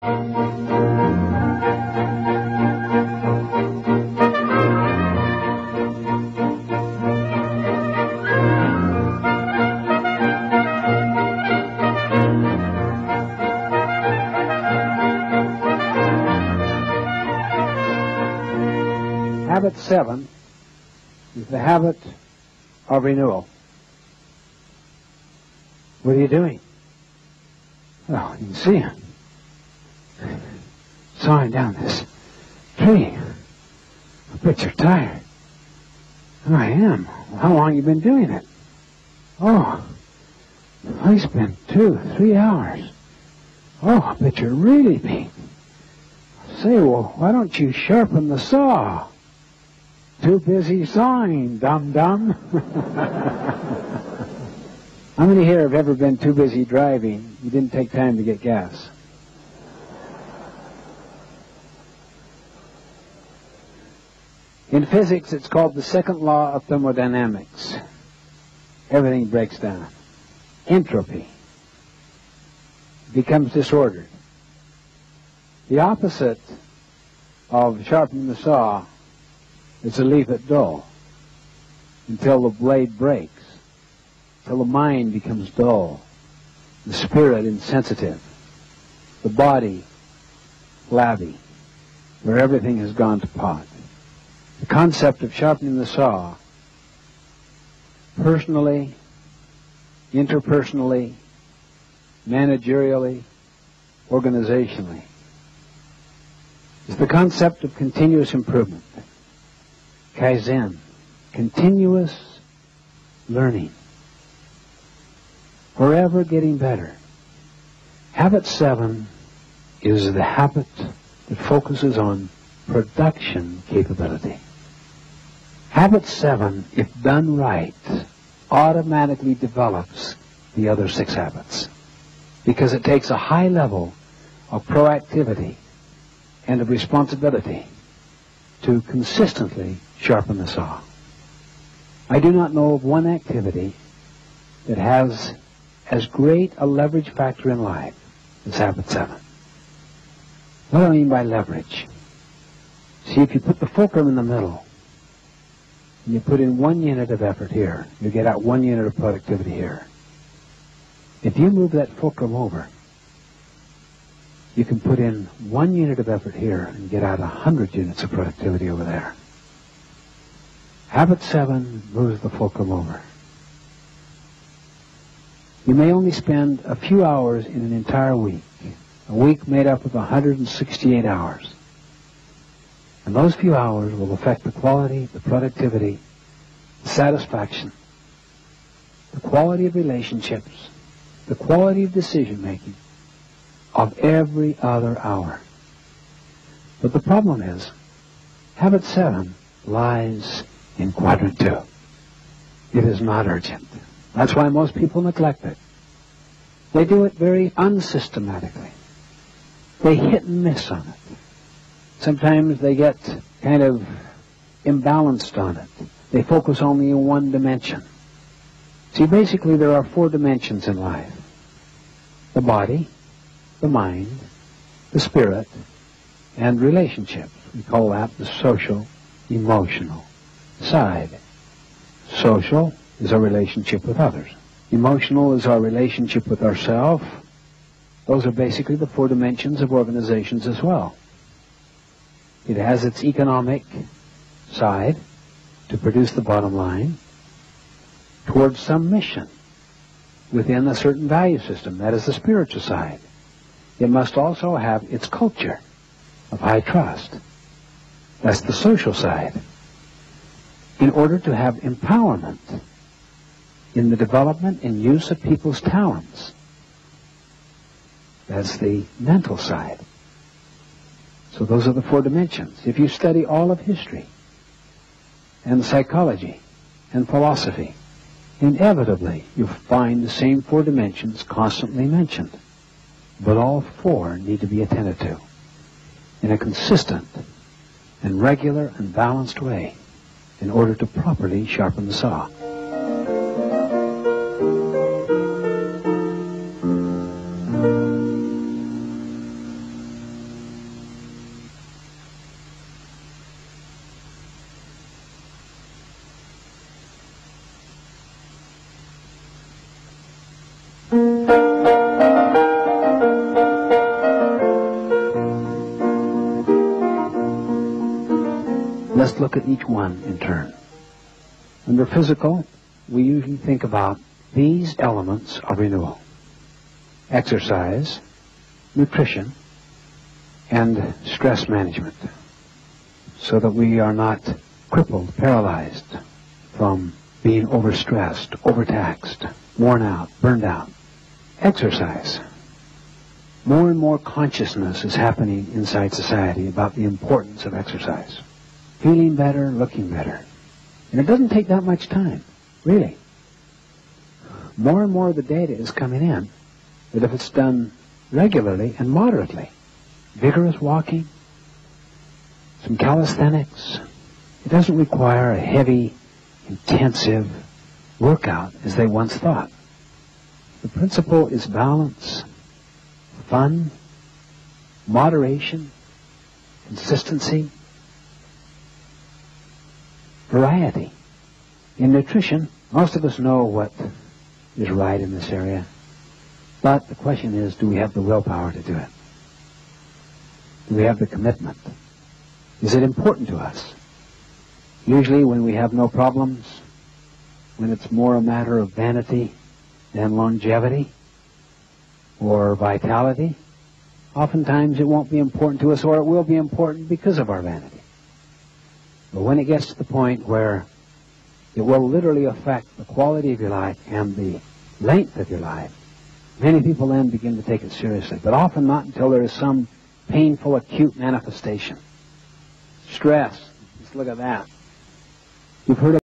Habit 7 is the habit of renewal. What are you doing? Oh, you can see him. Sawing down this tree. I bet you're tired. I am. How long have you been doing it? Oh, I spent 2-3 hours. Oh, I bet you're really beat. Say, well, why don't you sharpen the saw? Too busy sawing, dum-dum. How many here have ever been too busy driving? You didn't take time to get gas. In physics, it's called the second law of thermodynamics. Everything breaks down. Entropy becomes disordered. The opposite of sharpening the saw is to leave it dull until the blade breaks, till the mind becomes dull, the spirit insensitive, the body flabby, where everything has gone to pot. The concept of sharpening the saw, personally, interpersonally, managerially, organizationally, is the concept of continuous improvement. Kaizen, continuous learning, forever getting better. Habit 7 is the habit that focuses on production capability. Habit 7, if done right, automatically develops the other 6 habits because it takes a high level of proactivity and of responsibility to consistently sharpen the saw. I do not know of one activity that has as great a leverage factor in life as habit 7. What do I mean by leverage? See, if you put the fulcrum in the middle and you put in 1 unit of effort here, you get out 1 unit of productivity here. If you move that fulcrum over, you can put in 1 unit of effort here and get out 100 units of productivity over there. Habit 7 moves the fulcrum over. You may only spend a few hours in an entire week, a week made up of 168 hours. And those few hours will affect the quality, the productivity, the satisfaction, the quality of relationships, the quality of decision-making of every other hour. But the problem is, habit 7 lies in quadrant 2. It is not urgent. That's why most people neglect it. They do it very unsystematically. They hit and miss on it. Sometimes they get kind of imbalanced on it. They focus only in one dimension. See, basically there are 4 dimensions in life. The body, the mind, the spirit, and relationships. We call that the social, emotional side. Social is our relationship with others. Emotional is our relationship with ourselves. Those are basically the 4 dimensions of organizations as well. It has its economic side to produce the bottom line towards some mission within a certain value system. That is the spiritual side. It must also have its culture of high trust. That's the social side. In order to have empowerment in the development and use of people's talents, that's the mental side. So those are the 4 dimensions. If you study all of history and psychology and philosophy, inevitably you'll find the same 4 dimensions constantly mentioned. But all 4 need to be attended to in a consistent and regular and balanced way in order to properly sharpen the saw. let's look at each one in turn. Under physical, we usually think about these elements of renewal: exercise, nutrition, and stress management, so that we are not crippled, paralyzed from being overstressed, overtaxed, worn out, burned out. Exercise. More and more consciousness is happening inside society about the importance of exercise. Feeling better, looking better. And it doesn't take that much time, really. More and more of the data is coming in that if it's done regularly and moderately, vigorous walking, some calisthenics, it doesn't require a heavy, intensive workout as they once thought. The principle is balance, fun, moderation, consistency, variety. In nutrition, most of us know what is right in this area, but the question is, do we have the willpower to do it? Do we have the commitment? Is it important to us? Usually when we have no problems, when it's more a matter of vanity than longevity or vitality, oftentimes it won't be important to us, or it will be important because of our vanity. But when it gets to the point where it will literally affect the quality of your life and the length of your life, many people then begin to take it seriously, but often not until there is some painful, acute manifestation. Stress. Just look at that. You've heard of